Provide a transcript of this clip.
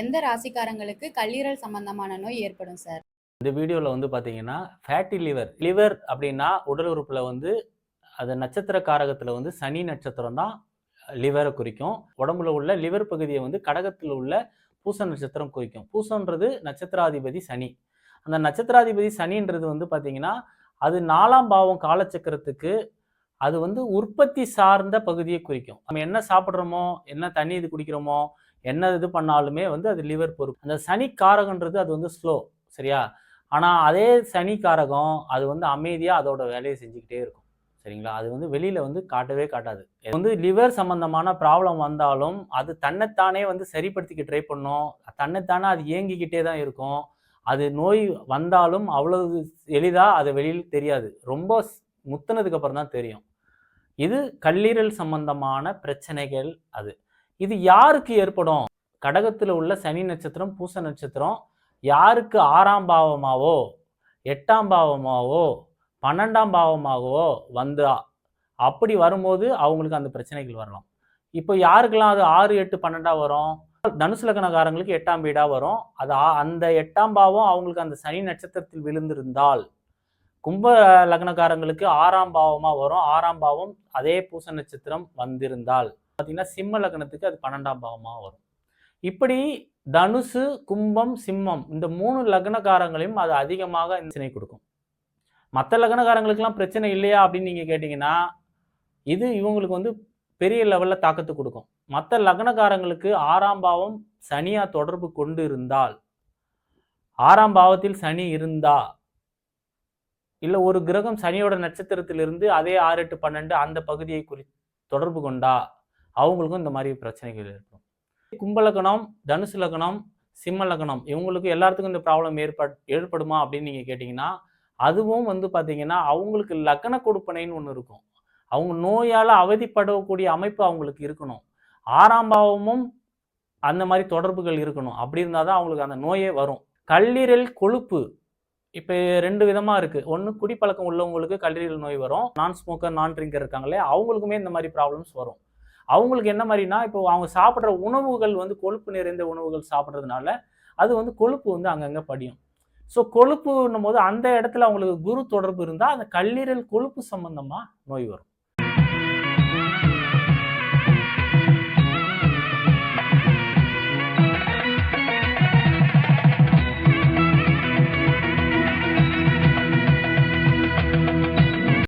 எந்த ராசிக்காரங்களுக்கு கல்லீரல் சம்பந்தமான நோய் ஏற்படும் சார்? இந்த வீடியோவில் வந்து பார்த்தீங்கன்னா ஃபேட்டி லிவர் அப்படின்னா உடல் உறுப்பில் வந்து அது நட்சத்திர காரகத்தில் வந்து சனி நட்சத்திரம் தான் லிவரை குறிக்கும். உடம்புல உள்ள லிவர் பகுதியை வந்து கடகத்தில் உள்ள பூச நட்சத்திரம் குறிக்கும். பூசன்றது நட்சத்திராதிபதி சனி. அந்த நட்சத்திராதிபதி சனின்றது வந்து பார்த்தீங்கன்னா அது 4ஆம் பாவம் காலச்சக்கரத்துக்கு அது வந்து உற்பத்தி சார்ந்த பகுதியை குறிக்கும். நம்ம என்ன சாப்பிட்றோமோ, என்ன தண்ணி இது குடிக்கிறோமோ, என்ன இது பண்ணாலுமே வந்து அது லிவர் பொறுப்பு. அந்த சனி காரகன்றது அது வந்து ஸ்லோ, சரியா? ஆனால் அதே சனி காரகம் அது வந்து அமைதியாக அதோட வேலையை செஞ்சுக்கிட்டே இருக்கும், சரிங்களா? அது வந்து வெளியில் வந்து காட்டவே காட்டாது. வந்து லிவர் சம்பந்தமான ப்ராப்ளம் வந்தாலும் அது தன்னைத்தானே வந்து சரிப்படுத்திக்க ட்ரை பண்ணும். தன்னைத்தானே அது இயங்கிக்கிட்டே தான் இருக்கும். அது நோய் வந்தாலும் அவ்வளவு எளிதாக அது வெளியில் தெரியாது. ரொம்ப முத்துனதுக்கு அப்புறம் தான் தெரியும். இது கல்லீரல் சம்பந்தமான பிரச்சனைகள். இது யாருக்கு ஏற்படும்? கடகத்தில் உள்ள சனி நட்சத்திரம், பூச நட்சத்திரம் யாருக்கு 6ஆம் பாவமாவோ 8ஆம் பாவமாவோ 12ஆம் பாவமாகவோ வந்தா அப்படி வரும்போது அவங்களுக்கு அந்த பிரச்சனைகள் வரலாம். இப்போ யாருக்கெல்லாம் அது 6, 8, 12 வரும்? தனுசு லக்னக்காரங்களுக்கு 8ஆம் வீடா வரும். அது அந்த 8ஆம் பாவம் அவங்களுக்கு அந்த சனி நட்சத்திரத்தில் விழுந்திருந்தால், கும்ப லக்னக்காரங்களுக்கு 6ஆம் பாவமா வரும். 6ஆம் பாவம் அதே பூச நட்சத்திரம் வந்திருந்தால் பார்த்தீங்கன்னா சிம்ம லக்னத்துக்கு அது 12ஆம் பாவமா வரும். இப்படி தனுசு, கும்பம், சிம்மம் இந்த 3 லக்னக்காரங்களையும் அது அதிகமாக பிரச்சனை கொடுக்கும். மற்ற லக்னக்காரங்களுக்கெல்லாம் பிரச்சனை இல்லையா அப்படின்னு நீங்க கேட்டீங்கன்னா, இது இவங்களுக்கு வந்து பெரிய லெவல்ல தாக்கத்து கொடுக்கும். மற்ற லக்னக்காரங்களுக்கு 6ஆம் பாவம் சனியா தொடர்பு கொண்டு இருந்தால், 6ஆம் பாவத்தில் சனி இருந்தா, இல்லை ஒரு கிரகம் சனியோட நட்சத்திரத்திலிருந்து அதே 6, 8, 12 அந்த பகுதியை தொடர்பு கொண்டா அவங்களுக்கும் இந்த மாதிரி பிரச்சனைகள் இருக்கும். கும்பலக்கணம், தனுசு லக்னம், சிம்ம லக்னம் இவங்களுக்கு எல்லாத்துக்கும் இந்த ப்ராப்ளம் ஏற்படுமா அப்படின்னு நீங்கள் கேட்டிங்கன்னா, அதுவும் வந்து பார்த்தீங்கன்னா அவங்களுக்கு லக்ன கொடுப்பனைன்னு ஒன்று இருக்கும். அவங்க நோயால் அவதிப்படக்கூடிய அமைப்பு அவங்களுக்கு இருக்கணும். 6ஆம் பாவமும் அந்த மாதிரி தொடர்புகள் இருக்கணும். அப்படி இருந்தால் தான் அவங்களுக்கு அந்த நோயே வரும். கல்லீரல் கொழுப்பு இப்போ 2 விதமாக இருக்குது. ஒன்று குடிப்பழக்கம் உள்ளவங்களுக்கு கல்லீரல் நோய் வரும். நான் ஸ்மோக்கர், நான் ட்ரிங்கர் இருக்காங்களே அவங்களுக்குமே இந்த மாதிரி ப்ராப்ளம்ஸ் வரும். அவங்களுக்கு என்ன மாதிரினா, இப்போ அவங்க சாப்பிட்ற உணவுகள் வந்து கொழுப்பு நிறைந்த உணவுகள் சாப்பிட்றதுனால அது வந்து கொழுப்பு வந்து அங்கங்கே படியும். ஸோ கொழுப்புன்னும் போது அந்த இடத்துல அவங்களுக்கு குரு தொடர்பு இருந்தால் அந்த கல்லீரல் கொழுப்பு சம்பந்தமாக நோய் வரும்.